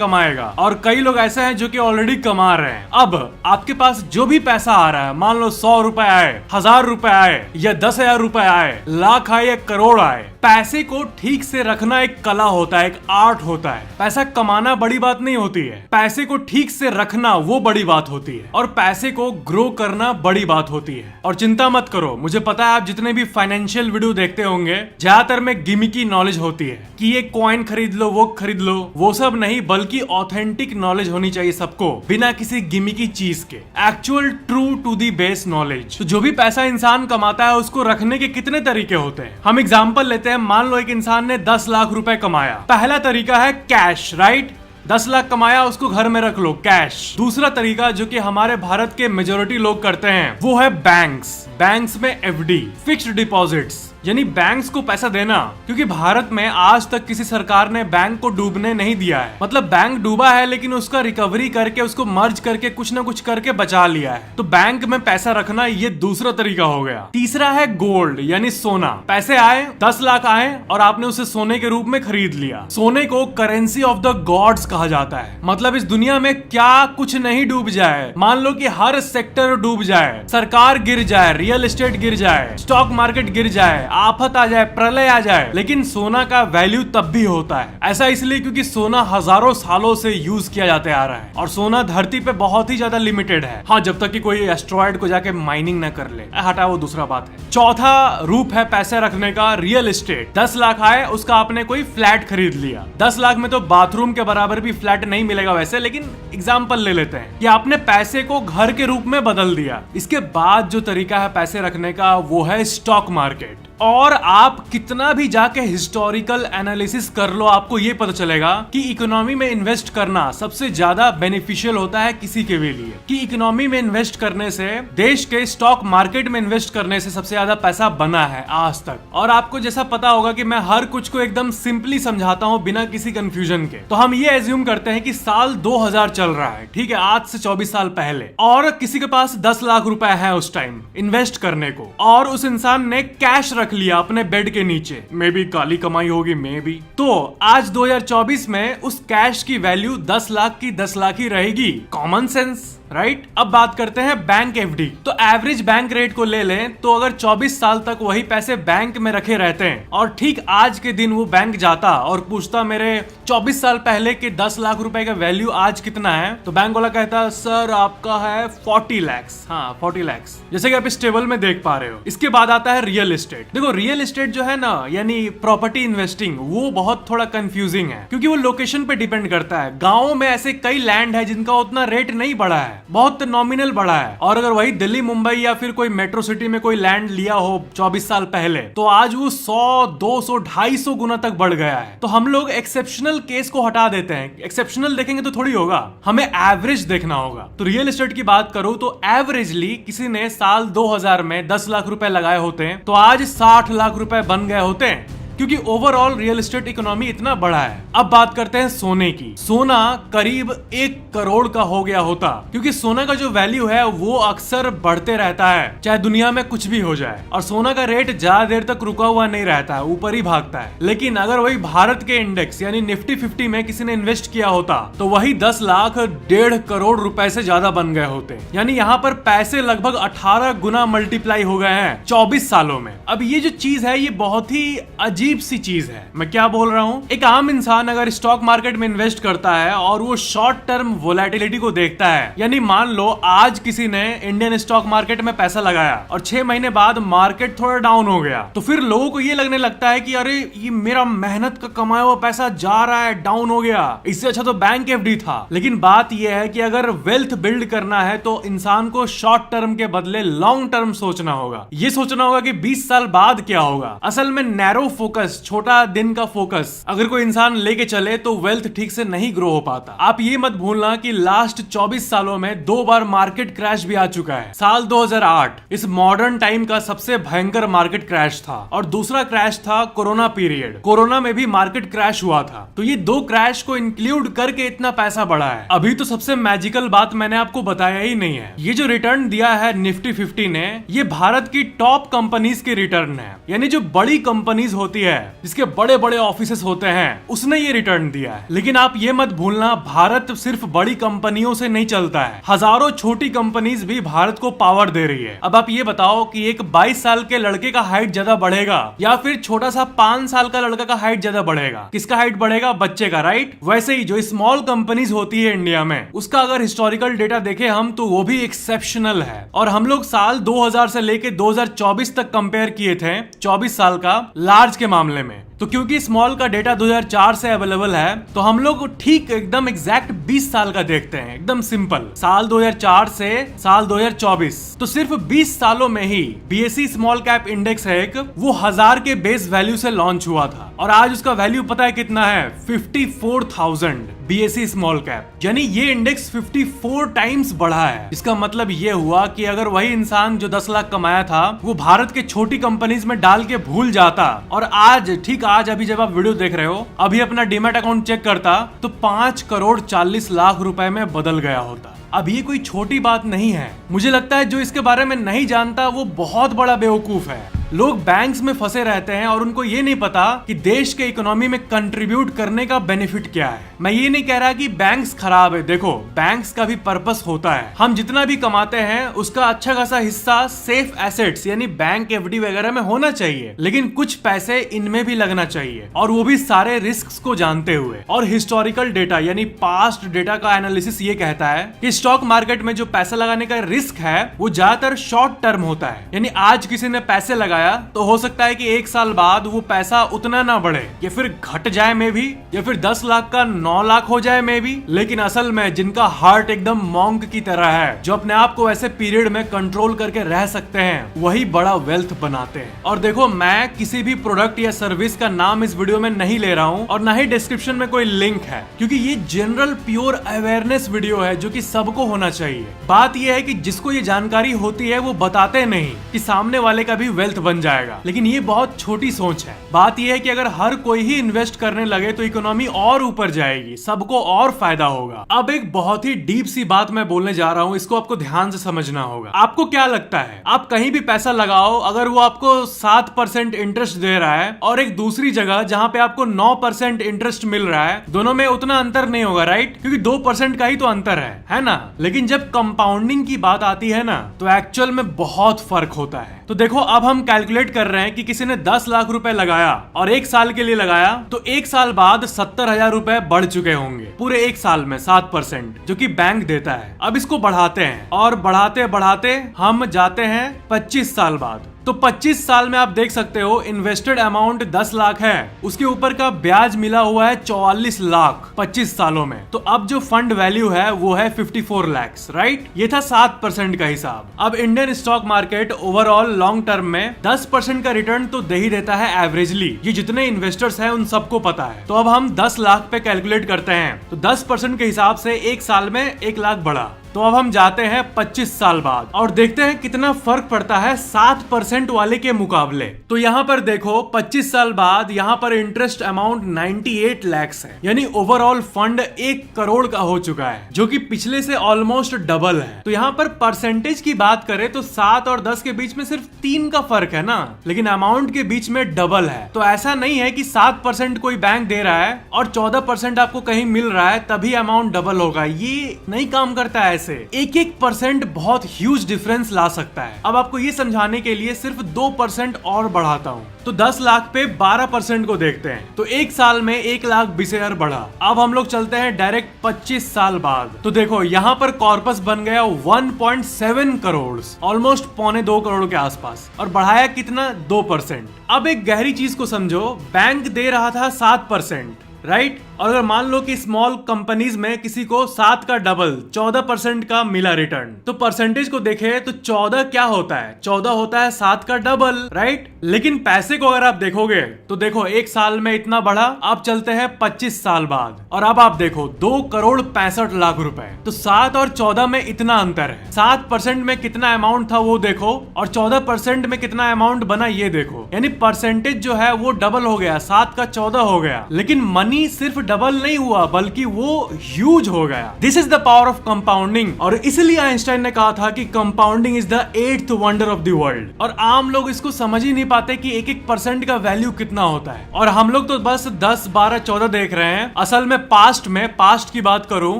कमाएगा और कई लोग ऐसे हैं जो कि ऑलरेडी कमा रहे हैं। अब आपके पास जो भी पैसा आ रहा है, मान लो 100 रुपए आए, 1000 रुपए आए या 10,000 रुपए आए, लाख आए या करोड़ आए, पैसे को ठीक से रखना एक कला होता है, एक आर्ट होता है। पैसा कमाना बड़ी बात नहीं होती है, पैसे को ठीक से रखना वो बड़ी बात होती है, और पैसे को ग्रो करना बड़ी बात होती है। और चिंता मत करो, मुझे पता है आप जितने भी फाइनेंशियल वीडियो देखते होंगे ज्यादातर में गिमिकी नॉलेज होती है कि ये कॉइन खरीद लो, वो खरीद लो, वो सब नहीं, बल्कि ऑथेंटिक नॉलेज होनी चाहिए सबको, बिना किसी गिमिकी चीज के, actual true to the base knowledge. तो जो भी पैसा इंसान कमाता है उसको रखने के कितने तरीके होते हैं। हम एग्जांपल लेते हैं, मान लो एक इंसान ने 10 लाख रुपए कमाया। पहला तरीका है कैश, राइट? 10 लाख कमाया, उसको घर में रख लो, कैश। दूसरा तरीका जो कि हमारे भारत के मेजोरिटी लोग करते हैं वो है बैंक्स। बैंक्स में एफडी, फिक्स्ड डिपॉजिट्स, यानी बैंक्स को पैसा देना, क्योंकि भारत में आज तक किसी सरकार ने बैंक को डूबने नहीं दिया है। मतलब बैंक डूबा है लेकिन उसका रिकवरी करके, उसको मर्ज करके, कुछ ना कुछ करके बचा लिया है। तो बैंक में पैसा रखना ये दूसरा तरीका हो गया। तीसरा है गोल्ड, यानी सोना। पैसे आए, 10 लाख आए और आपने उसे सोने के रूप में खरीद लिया। सोने को करेंसी ऑफ द गॉड्स कहा जाता है। मतलब इस दुनिया में क्या कुछ नहीं डूब जाए, मान लो कि हर सेक्टर डूब जाए, सरकार गिर जाए, रियल एस्टेट गिर जाए, स्टॉक मार्केट गिर जाए, आफत आ जाए, प्रलय आ जाए, लेकिन सोना का वैल्यू तब भी होता है। ऐसा इसलिए क्योंकि सोना हजारों सालों से यूज किया जाते आ रहा है और सोना धरती पे बहुत ही ज्यादा लिमिटेड है। हाँ, जब तक कि कोई एस्ट्रॉयड को जाके माइनिंग न कर ले, हटा वो दूसरा बात है। चौथा रूप है पैसे रखने का, रियल एस्टेट। 10 लाख आए, उसका आपने कोई फ्लैट खरीद लिया। 10 लाख में तो बाथरूम के बराबर भी फ्लैट नहीं मिलेगा वैसे, लेकिन एग्जाम्पल ले लेते हैं कि आपने पैसे को घर के रूप में बदल दिया। इसके बाद जो तरीका है पैसे रखने का वो है स्टॉक मार्केट। और आप कितना भी जाके हिस्टोरिकल एनालिसिस कर लो, आपको ये पता चलेगा कि इकोनॉमी में इन्वेस्ट करना सबसे ज्यादा बेनिफिशियल होता है किसी के भी लिए। कि इकोनॉमी में इन्वेस्ट करने से, देश के स्टॉक मार्केट में इन्वेस्ट करने से सबसे ज्यादा पैसा बना है आज तक। और आपको जैसा पता होगा कि मैं हर कुछ को एकदम सिंपली समझाता हूँ बिना किसी कंफ्यूजन के। तो हम ये एज्यूम करते हैं कि साल 2000 चल रहा है, ठीक है, आज से 24 साल पहले, और किसी के पास 10 लाख रुपए है उस टाइम इन्वेस्ट करने को, और उस इंसान ने कैश रख लिया अपने बेड के नीचे। मे बी काली कमाई होगी, मे बी। तो आज 2024 में उस कैश की वैल्यू 10 लाख की 10 लाख ही रहेगी। Common sense, right? अब बात करते हैं बैंक एफडी। तो एवरेज बैंक रेट को ले लें तो अगर 24 साल तक वही पैसे बैंक में रखे रहते हैं और ठीक आज के दिन वो बैंक जाता और पूछता मेरे 24 साल पहले के 10 लाख रुपए का वैल्यू आज कितना है, तो बैंक वाला कहता सर आपका है 40 लाख। हाँ, 40 लाख, जैसे कि आप इस टेबल में देख पा रहे हो। इसके बाद आता है रियल एस्टेट। देखो, रियल एस्टेट जो है ना, यानी प्रॉपर्टी इन्वेस्टिंग, वो बहुत थोड़ा कंफ्यूजिंग है क्योंकि वो लोकेशन पे डिपेंड करता है। गाँव में ऐसे कई लैंड है जिनका उतना रेट नहीं बढ़ा है, बहुत नॉमिनल बढ़ा है, और अगर वही दिल्ली, मुंबई या फिर कोई मेट्रो सिटी में कोई लैंड लिया हो 24 साल पहले, तो आज वो 100, 200, 250 गुना तक बढ़ गया है। तो हम लोग एक्सेप्शनल केस को हटा देते हैं। एक्सेप्शनल देखेंगे तो थोड़ी होगा, हमें एवरेज देखना होगा। तो रियल एस्टेट की बात करूं तो एवरेजली किसी ने साल 2000 में 10 लाख रुपए लगाए होते हैं तो आज 60 लाख रुपए बन गए होते हैं, क्योंकि ओवरऑल रियल एस्टेट इकोनॉमी इतना बड़ा है। अब बात करते हैं सोने की। सोना करीब 1 करोड़ का हो गया होता, क्योंकि सोना का जो वैल्यू है वो अक्सर बढ़ते रहता है, चाहे दुनिया में कुछ भी हो जाए, और सोना का रेट ज्यादा देर तक रुका हुआ नहीं रहता है, ऊपर ही भागता है। लेकिन अगर वही भारत के इंडेक्स यानी निफ्टी 50 में किसी ने इन्वेस्ट किया होता तो वही 10 लाख 1.5 करोड़ रुपए से ज्यादा बन गए होते। यानी यहाँ पर पैसे लगभग 18 गुना मल्टीप्लाई हो गए हैं 24 सालों में। अब ये जो चीज है ये बहुत ही अजीब सी चीज है। मैं क्या बोल रहा हूँ, एक आम इंसान अगर स्टॉक मार्केट में इन्वेस्ट करता है और वो शॉर्ट टर्म वोलेटिलिटी को देखता है, यानी मान लो आज किसी ने इंडियन स्टॉक मार्केट में पैसा लगाया और 6 महीने बाद मार्केट थोड़ा डाउन हो गया, तो फिर लोगों को ये लगने लगता है कि अरे ये मेरा मेहनत का कमाया हुआ पैसा जा रहा है, डाउन हो गया, इससे अच्छा तो बैंक एफडी था। लेकिन बात यह है कि अगर वेल्थ बिल्ड करना है तो इंसान को शॉर्ट टर्म के बदले लॉन्ग टर्म सोचना होगा। ये सोचना होगा कि 20 साल बाद क्या होगा। असल में नैरो फोकस, छोटा दिन का फोकस अगर कोई इंसान लेके चले तो वेल्थ ठीक से नहीं ग्रो हो पाता। आप ये मत भूलना कि लास्ट 24 सालों में 2 बार मार्केट क्रैश भी आ चुका है। साल 2008 इस मॉडर्न टाइम का सबसे भयंकर मार्केट क्रैश था, और दूसरा क्रैश था कोरोना पीरियड। कोरोना में भी मार्केट क्रैश हुआ था। तो ये 2 क्रैश को इंक्लूड करके इतना पैसा बढ़ा है। अभी तो सबसे मैजिकल बात मैंने आपको बताया ही नहीं है। ये जो रिटर्न दिया है निफ्टी 50 ने, ये भारत की टॉप कंपनीज के रिटर्न है, यानी जो बड़ी कंपनीज होती है इंडिया है, जिसके बड़े बड़े ऑफिसेस होते हैं, उसने ये रिटर्न दिया है। लेकिन आप ये मत भूलना, भारत सिर्फ बड़ी कंपनियों से नहीं चलता है, हजारों छोटी कंपनीज भी भारत को पावर दे रही है। अब आप ये बताओ कि एक 22 साल के लड़के का हाइट ज्यादा बढ़ेगा या फिर छोटा सा 5 साल का लड़का का हाइट ज्यादा बढ़ेगा? किसका हाइट बढ़ेगा? बच्चे का, राइट? वैसे ही जो स्मॉल कंपनीज होती है इंडिया में, उसका अगर हिस्टोरिकल डेटा देखे हम तो वो भी एक्सेप्शनल है। और हम लोग साल 2000 से लेके 2024 तक कंपेयर किए थे, 24 साल का लार्ज के मामले में। तो क्योंकि स्मॉल का डेटा 2004 से अवेलेबल है, तो हम लोग ठीक एकदम एग्जैक्ट 20 साल का देखते हैं, एकदम सिंपल। साल 2004 से साल 2024, तो सिर्फ 20 सालों में ही बीएसई स्मॉल कैप इंडेक्स है एक, वो 1000 के बेस वैल्यू से लॉन्च हुआ था और आज उसका वैल्यू पता है कितना है? 54,000 बीएसई स्मॉल कैप। यानी ये इंडेक्स 54 टाइम्स बढ़ा है। इसका मतलब ये हुआ कि अगर वही इंसान जो 10 लाख कमाया था, वो भारत के छोटी कंपनीज में डाल के भूल जाता और आज ठीक आज अभी जब आप वीडियो देख रहे हो, अभी अपना डीमैट अकाउंट चेक करता तो 5 करोड़ 40 लाख रुपए में बदल गया होता। अब ये कोई छोटी बात नहीं है। मुझे लगता है जो इसके बारे में नहीं जानता वो बहुत बड़ा बेवकूफ है। लोग बैंक्स में फंसे रहते हैं और उनको ये नहीं पता कि देश के इकोनॉमी में कंट्रीब्यूट करने का बेनिफिट क्या है। मैं ये नहीं कह रहा कि बैंक्स खराब है, देखो बैंक्स का भी पर्पस होता है। हम जितना भी कमाते हैं उसका अच्छा खासा हिस्सा सेफ एसेट्स यानी बैंक एफडी वगैरह में होना चाहिए, लेकिन कुछ पैसे इनमें भी लगना चाहिए और वो भी सारे रिस्क को जानते हुए। और हिस्टोरिकल डेटा यानी पास्ट डेटा का एनालिसिस ये कहता है कि स्टॉक मार्केट में जो पैसा लगाने का रिस्क है वो ज्यादातर शॉर्ट टर्म होता है। यानी आज किसी ने पैसे लगाया तो हो सकता है कि 1 साल बाद वो पैसा उतना ना बढ़े या फिर घट जाए में भी, या फिर 10 लाख का 9 लाख हो जाए में भी। लेकिन असल में जिनका हार्ट एकदम मॉन्क की तरह है, जो अपने आप को ऐसे पीरियड में कंट्रोल करके रह सकते हैं, वही बड़ा वेल्थ बनाते हैं। और देखो मैं किसी भी प्रोडक्ट या सर्विस का नाम इस वीडियो में नहीं ले रहा हूँ और ना ही डिस्क्रिप्शन में कोई लिंक है, क्योंकि ये जनरल प्योर अवेयरनेस वीडियो है जो कि सबको होना चाहिए। बात यह है कि जिसको ये जानकारी होती है वो बताते नहीं कि सामने वाले का भी वेल्थ बन जाएगा, लेकिन ये बहुत छोटी सोच है। बात यह है कि अगर हर कोई ही इन्वेस्ट करने लगे तो इकोनॉमी और ऊपर जाएगी, सबको और फायदा होगा। अब एक बहुत ही डीप सी बात मैं बोलने जा रहा हूँ, इसको आपको ध्यान से समझना होगा। आपको क्या लगता है, आप कहीं भी पैसा लगाओ, अगर वो आपको 7% इंटरेस्ट दे रहा है और एक दूसरी जगह जहाँ पे आपको 9% इंटरेस्ट मिल रहा है, दोनों में उतना अंतर नहीं होगा, राइट? क्योंकि 2% का ही तो अंतर है ना? लेकिन जब कंपाउंडिंग की बात आती है ना, तो एक्चुअल में बहुत फर्क होता है। तो देखो अब हम कैलकुलेट कर रहे हैं कि किसी ने 10 लाख रुपए लगाया और 1 साल के लिए लगाया, तो 1 साल बाद 70,000 रुपए बढ़ चुके होंगे पूरे 1 साल में 7%, जो कि बैंक देता है। अब इसको बढ़ाते हैं और बढ़ाते बढ़ाते हम जाते हैं 25 साल बाद। तो 25 साल में आप देख सकते हो इन्वेस्टेड अमाउंट 10 लाख है, उसके ऊपर का ब्याज मिला हुआ है 44 लाख 25 सालों में। तो अब जो फंड वैल्यू है वो है 54 लाख, राइट? ये था 7% का हिसाब। अब Indian stock market overall long term में 10% का रिटर्न तो दे ही देता है एवरेजली, ये जितने इन्वेस्टर्स हैं उन सबको पता है। तो अब हम 10 लाख पे कैलकुलेट करते हैं, तो 10% के हिसाब से 1 साल में 1 लाख बढ़ा। तो अब हम जाते हैं 25 साल बाद और देखते हैं कितना फर्क पड़ता है 7% वाले के मुकाबले। तो यहाँ पर देखो 25 साल बाद यहाँ पर इंटरेस्ट अमाउंट 98 लाख है, यानी ओवरऑल फंड 1 करोड़ का हो चुका है, जो कि पिछले से ऑलमोस्ट डबल है। तो यहाँ पर परसेंटेज की बात करें तो 7 और 10 के बीच में सिर्फ 3 का फर्क है ना, लेकिन अमाउंट के बीच में डबल है। तो ऐसा नहीं है कि 7% कोई बैंक दे रहा है और 14% आपको कहीं मिल रहा है तभी अमाउंट डबल होगा, ये नहीं काम करता है। से 1% बहुत ह्यूज डिफरेंस ला सकता है। अब आपको ये समझाने के लिए सिर्फ 2% और बढ़ाता हूँ, तो 10 लाख पे 12% को देखते हैं, तो 1 साल में 1,20,000 बढ़ा। अब हम लोग चलते हैं डायरेक्ट 25 साल बाद। तो देखो यहाँ पर कॉर्पस बन गया 1.7 करोड़, ऑलमोस्ट 1.25 करोड़ के आसपास, और बढ़ाया कितना? 2%। अब एक गहरी चीज को समझो, बैंक दे रहा था 7%, राइट? और अगर मान लो कि स्मॉल कंपनीज में किसी को 7 का डबल 14% का मिला रिटर्न, तो परसेंटेज को देखे तो 14 क्या होता है? 14 होता है 7 का डबल, राइट? लेकिन पैसे को अगर आप देखोगे तो देखो 1 साल में इतना बढ़ा। अब चलते हैं 25 साल बाद और अब आप देखो 2 करोड़ 65 लाख रुपए। तो 7 और 14 में इतना अंतर है। 7% में कितना अमाउंट था वो देखो और 14% में कितना अमाउंट बना ये देखो, यानी परसेंटेज जो है वो डबल हो गया, 7 का 14 हो गया, लेकिन मनी सिर्फ डबल नहीं हुआ बल्कि वो ह्यूज हो गया। This is the power of compounding. और इसलिए आइंस्टाइन ने कहा था कि compounding is the 8th wonder of the world. और आम लोग इसको समझ ही नहीं पाते कि एक एक परसेंट का वैल्यू कितना होता है। और हम लोग तो बस 10, 12, 14 देख रहे हैं। असल में पास्ट की बात करूं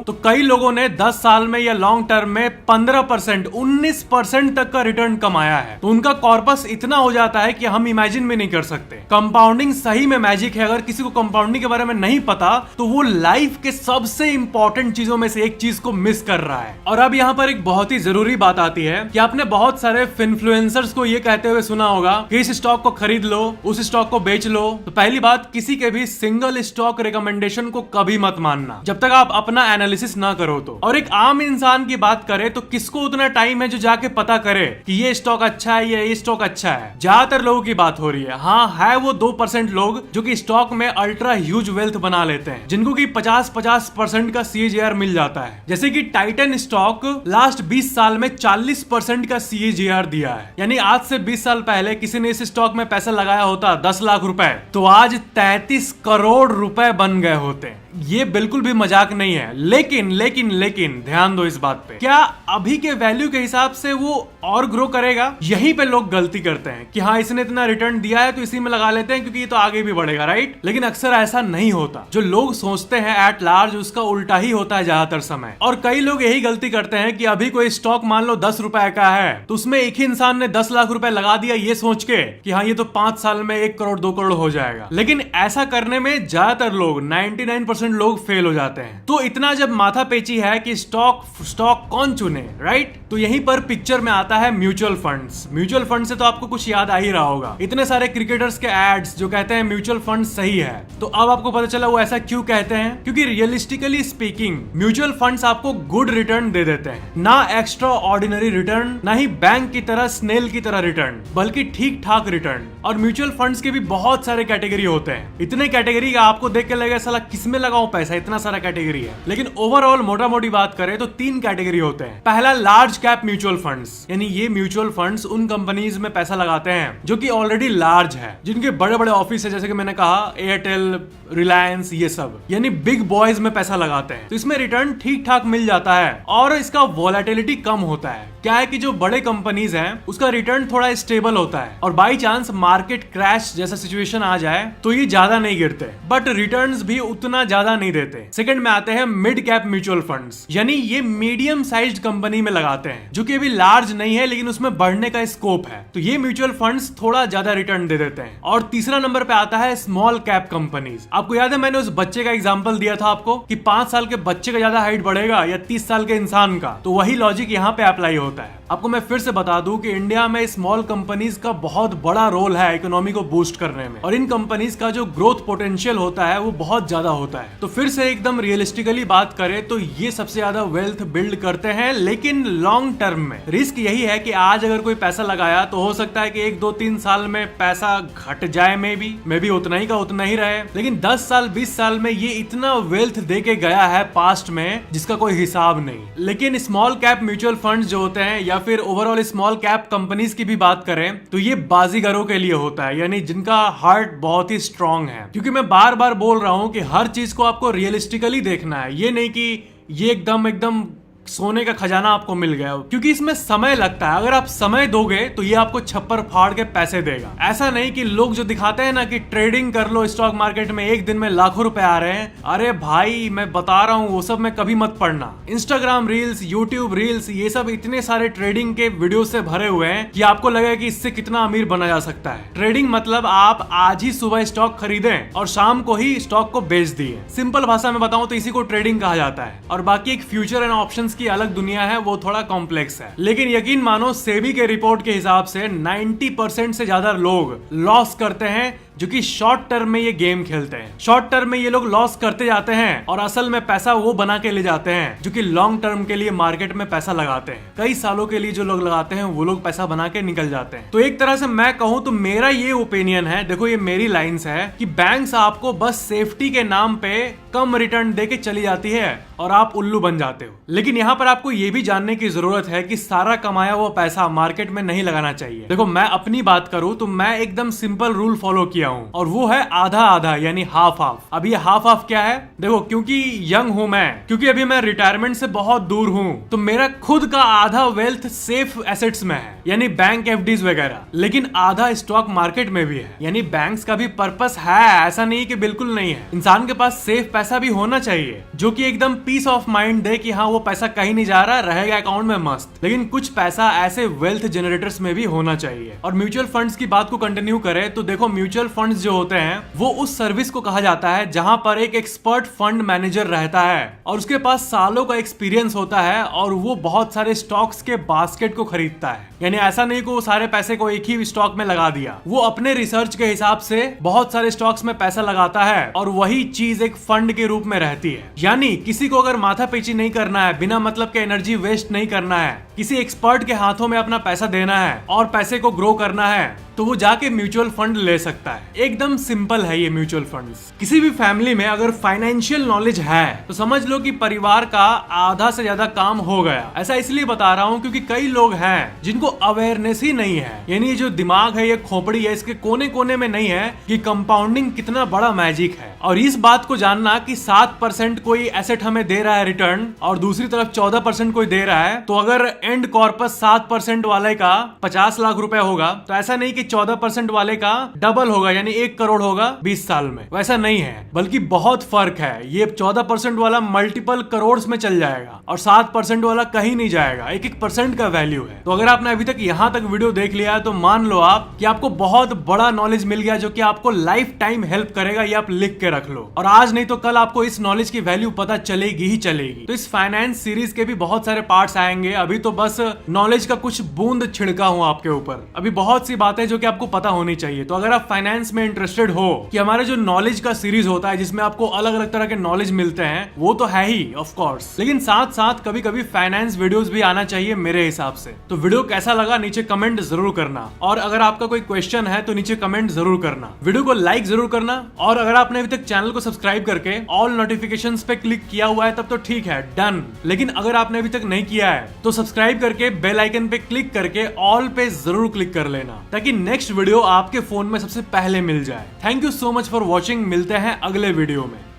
तो कई लोगों ने 10 साल में या लॉन्ग टर्म में 15%, 19% तक का रिटर्न कमाया है। तो उनका कॉर्पस इतना हो जाता है कि हम इमेजिन भी नहीं कर सकते। कंपाउंडिंग सही में मैजिक है। अगर किसी को कंपाउंडिंग के बारे में नहीं पता तो वो लाइफ के सबसे इंपॉर्टेंट चीजों में से एक चीज को मिस कर रहा है। और अब यहाँ पर एक बहुत ही जरूरी बात आती है कि आपने बहुत सारे इन्फ्लुएंसर्स को ये कहते हुए सुना होगा कि इस स्टॉक को खरीद लो, उस स्टॉक को बेच लो। तो पहली बात, किसी के भी सिंगल स्टॉक रिकमेंडेशन को कभी मत मानना जब तक आप अपना एनालिसिस ना करो तो। और एक आम इंसान की बात करें तो किसको उतना टाइम है जो जाके पता करे कि ये स्टॉक अच्छा है या ये स्टॉक अच्छा है? ज्यादातर लोगों की बात हो रही है। हाँ, है वो 2% लोग जो कि स्टॉक में अल्ट्रा ह्यूज वेल्थ बना लेते हैं, जिनको की 50% का CAGR मिल जाता है। जैसे कि टाइटन स्टॉक लास्ट 20 साल में 40% का CAGR दिया है। यानी आज से 20 साल पहले किसी ने इस स्टॉक में पैसा लगाया होता 10 लाख रुपए तो आज 33 करोड़ रुपए बन गए होते। ये बिल्कुल भी मजाक नहीं है। लेकिन ध्यान दो इस बात पे, क्या अभी के वैल्यू के हिसाब से वो और ग्रो करेगा? यहीं पे लोग गलती करते हैं कि हाँ, इसने इतना रिटर्न दिया है तो इसी में लगा लेते हैं क्योंकि ये तो आगे भी बढ़ेगा, राइट? लेकिन अक्सर ऐसा नहीं होता। जो लोग सोचते हैं एट लार्ज उसका उल्टा ही होता है ज्यादातर समय। और कई लोग यही गलती करते हैं कि अभी कोई स्टॉक मान लो 10 रुपए का है तो उसमें एक ही इंसान ने 10 लाख रुपए लगा दिया ये सोच के कि हाँ, ये तो 5 साल में 1 करोड़ 2 करोड़ हो जाएगा। लेकिन ऐसा करने में ज्यादातर लोग 99% लोग फेल हो जाते हैं। तो इतना जब माथा पेची है कि स्टॉक कौन चुने, राइट? तो यहीं पर पिक्चर में आता है म्यूचुअल फंड्स। म्यूचुअल फंड से तो आपको कुछ याद आ ही रहा होगा। इतने सारे क्रिकेटर्स के एड्स जो कहते हैं म्यूचुअल फंड सही है। तो अब आपको पता चला वो ऐसा क्यों कहते हैं, क्योंकि रियलिस्टिकली स्पीकिंग म्यूचुअल फंड्स आपको गुड रिटर्न दे देते हैं। ना एक्स्ट्रा ऑर्डिनरी रिटर्न, ना ही बैंक की तरह स्नेल की तरह रिटर्न, बल्कि ठीक ठाक रिटर्न। और म्यूचुअल फंड्स के भी बहुत सारे कैटेगरी होते हैं। इतने कैटेगरी का आपको देख के लगेगा साला किसमें लगाऊं पैसा, इतना सारा कैटेगरी है। लेकिन ओवरऑल मोटा मोटी बात करें तो 3 कैटेगरी होते हैं। पहला, लार्ज कैप म्यूचुअल फंड्स, यानी ये म्यूचुअल फंड्स उन कंपनीज में पैसा लगाते हैं जो कि ऑलरेडी लार्ज है, जिनके बड़े बड़े ऑफिस है, जैसे कि मैंने कहा एयरटेल, रिलायंस, ये सब, यानी बिग बॉयज में पैसा लगाते हैं। तो इसमें रिटर्न ठीक ठाक मिल जाता है और इसका वोलेटिलिटी कम होता है। क्या है कि जो बड़े कंपनीज हैं उसका रिटर्न थोड़ा स्टेबल होता है और बाई चांस मार्केट क्रैश जैसा सिचुएशन आ जाए तो ये ज्यादा नहीं गिरते, बट रिटर्न्स भी उतना ज्यादा नहीं देते। सेकंड में आते हैं मिड कैप म्यूचुअल फंड्स, यानी ये मीडियम साइज्ड कंपनी में लगाते हैं जो कि अभी लार्ज नहीं है लेकिन उसमें बढ़ने का स्कोप है। तो ये म्यूचुअल फंड्स थोड़ा ज्यादा रिटर्न दे देते हैं। और तीसरा नंबर पे आता है स्मॉल कैप कंपनीज। आपको याद है मैंने उस बच्चे का एग्जांपल दिया था आपको कि 5 साल के बच्चे का ज्यादा हाइट बढ़ेगा या 30 साल के इंसान का? तो वही लॉजिक यहाँ पे अप्लाई होता है। आपको मैं फिर से बता दूं कि इंडिया में स्मॉल कंपनीज का बहुत बड़ा रोल है इकोनॉमी को बूस्ट करने में, और इन कंपनीज का जो ग्रोथ पोटेंशियल होता है वो बहुत ज्यादा होता है। तो फिर से एकदम रियलिस्टिकली बात करें तो ये सबसे ज्यादा वेल्थ बिल्ड करते हैं, लेकिन लॉन्ग टर्म में रिस्क यही है कि आज अगर कोई पैसा लगाया तो हो सकता है कि 1, 2, 3 साल में पैसा घट जाए, मे भी उतना ही का उतना ही रहे। लेकिन 10 साल 20 साल में ये इतना वेल्थ दे के गया है पास्ट में जिसका कोई हिसाब नहीं। लेकिन स्मॉल कैप म्यूचुअल फंड्स जो होते हैं या फिर ओवरऑल स्मॉल कैप कंपनीज की भी बात करें तो ये बाजीगरों के लिए होता है, यानी जिनका हार्ट बहुत ही स्ट्रांग है। क्योंकि मैं बार बार बोल रहा हूं कि हर चीज को आपको रियलिस्टिकली देखना है, ये नहीं कि ये एकदम सोने का खजाना आपको मिल गया, क्योंकि इसमें समय लगता है। अगर आप समय दोगे तो ये आपको छप्पर फाड़ के पैसे देगा। ऐसा नहीं कि लोग जो दिखाते हैं ना कि ट्रेडिंग कर लो स्टॉक मार्केट में, एक दिन में लाखों रुपए आ रहे हैं। अरे भाई मैं बता रहा हूँ वो सब में कभी मत पढ़ना। इंस्टाग्राम रील्स, यूट्यूब रील्स, ये सब इतने सारे ट्रेडिंग के वीडियो से भरे हुए हैं कि आपको लगेगा कि इससे कितना अमीर बना जा सकता है। ट्रेडिंग मतलब आप आज ही सुबह स्टॉक खरीदें और शाम को ही स्टॉक को बेच दिए। सिंपल भाषा में बताऊं तो इसी को ट्रेडिंग कहा जाता है। और बाकी एक फ्यूचर एंड ऑप्शंस की अलग दुनिया है, वो थोड़ा कॉम्प्लेक्स है। लेकिन यकीन मानो सेबी के रिपोर्ट के हिसाब से 90% से ज्यादा लोग लॉस करते हैं जो कि शॉर्ट टर्म में ये गेम खेलते हैं। शॉर्ट टर्म में ये लोग लॉस करते जाते हैं और असल में पैसा वो बना के ले जाते हैं जो कि लॉन्ग टर्म के लिए मार्केट में पैसा लगाते हैं। कई सालों के लिए जो लोग लगाते हैं वो लोग पैसा बना के निकल जाते हैं। तो एक तरह से मैं कहूं तो मेरा ये ओपिनियन है, देखो ये मेरी लाइंस है, कि बैंक्स आपको बस सेफ्टी के नाम पे कम रिटर्न दे के चली जाती है और आप उल्लू बन जाते हो। लेकिन यहाँ पर आपको ये भी जानने की जरूरत है कि सारा कमाया हुआ पैसा मार्केट में नहीं लगाना चाहिए। देखो मैं अपनी बात करूं तो मैं एकदम सिंपल रूल फॉलो किया हूँ, और वो है आधा आधा यानी हाफ हाफ। अब ये हाफ हाफ क्या है? देखो, क्योंकि यंग हूँ मैं, क्योंकि अभी मैं रिटायरमेंट से बहुत दूर हूँ, तो मेरा खुद का आधा वेल्थ सेफ एसेट्स में है, यानी बैंक एफडीज वगैरह, लेकिन आधा स्टॉक मार्केट में भी है। यानी बैंक्स का भी पर्पस है, ऐसा नहीं कि बिल्कुल नहीं है। इंसान के पास सेफ पैसा भी होना चाहिए जो कि एकदम पीस ऑफ माइंड दे कि हाँ वो पैसा कहीं नहीं जा रहा, रहेगा अकाउंट में मस्त। लेकिन कुछ पैसा ऐसे वेल्थ जनरेटर्स में भी होना चाहिए। और म्यूचुअल फंड्स की बात को कंटिन्यू करें तो देखो, म्यूचुअल फंड्स जो होते हैं वो उस सर्विस को कहा जाता है जहां पर एक एक्सपर्ट फंड मैनेजर रहता है और उसके पास सालों का एक्सपीरियंस होता है और वो बहुत सारे स्टॉक्स के बास्केट को खरीदता है। यानी ऐसा नहीं कि वो सारे पैसे को एक ही स्टॉक में लगा दिया, वो अपने रिसर्च के हिसाब से बहुत सारे स्टॉक्स में पैसा लगाता है और वही चीज एक फंड के रूप में रहती है। यानी किसी को अगर माथा पेची नहीं करना है, बिना मतलब के एनर्जी वेस्ट नहीं करना है, किसी एक्सपर्ट के हाथों में अपना पैसा देना है और पैसे को ग्रो करना है, तो वो जाके म्यूचुअल फंड ले सकता है। एकदम सिंपल है ये म्यूचुअल फंड्स। किसी भी फैमिली में अगर फाइनेंशियल नॉलेज है तो समझ लो कि परिवार का आधा से ज्यादा काम हो गया। ऐसा इसलिए बता रहा हूँ क्योंकि कई लोग हैं जिनको अवेयरनेस ही नहीं है। यानी जो दिमाग है, ये खोपड़ी है, इसके कोने कोने में नहीं है कि कंपाउंडिंग कितना बड़ा मैजिक है। और इस बात को जानना कि 7% कोई एसेट हमें दे रहा है रिटर्न और दूसरी तरफ 14% कोई दे रहा है, तो अगर एंड कॉर्पस 7% वाले का 50 लाख रुपए होगा तो ऐसा नहीं कि 14% वाले का डबल होगा, यानी 1 करोड़ होगा 20 साल में। वैसा नहीं है, बल्कि बहुत फर्क है। ये 14% वाला मल्टीपल करोड़ में चल जाएगा और 7% वाला कहीं नहीं जाएगा। 1% का वैल्यू है। तो अगर आपने अभी तक यहाँ तक वीडियो देख लिया है तो मान लो आप कि आपको बहुत बड़ा नॉलेज मिल गया जो कि आपको लाइफ टाइम हेल्प करेगा। ये आप लिख के रख लो, और आज नहीं तो कल आपको इस नॉलेज की वैल्यू पता चलेगी ही चलेगी। तो इस फाइनेंस सीरीज के भी बहुत सारे पार्ट्स आएंगे। अभी तो बस नॉलेज का कुछ बूंद छिड़का हूं आपके ऊपर। अभी बहुत सी बातें जो कि आपको पता होनी चाहिए। तो अगर आप फाइनेंस में इंटरेस्टेड हो कि हमारे जो नॉलेज का सीरीज होता है जिसमें आपको अलग अलग तरह के नॉलेज मिलते हैं, वो तो है ही ऑफ कोर्स, लेकिन साथ साथ कभी कभी फाइनेंस वीडियोस भी आना चाहिए मेरे हिसाब से। तो वीडियो कैसा लगा नीचे कमेंट जरूर करना, और अगर आपका कोई क्वेश्चन है तो नीचे कमेंट जरूर करना। वीडियो को लाइक जरूर करना, और अगर आपने अभी तक चैनल को सब्सक्राइब करके ऑल नोटिफिकेशंस पे क्लिक किया हुआ है तब तो ठीक है, डन। लेकिन अगर आपने अभी तक नहीं किया है तो सब्सक्राइब करके बेल आइकन पे क्लिक करके ऑल पे जरूर क्लिक कर लेना, ताकि नेक्स्ट वीडियो आपके फोन में सबसे पहले मिल जाए। Thank you so much for watching. मिलते हैं अगले वीडियो में।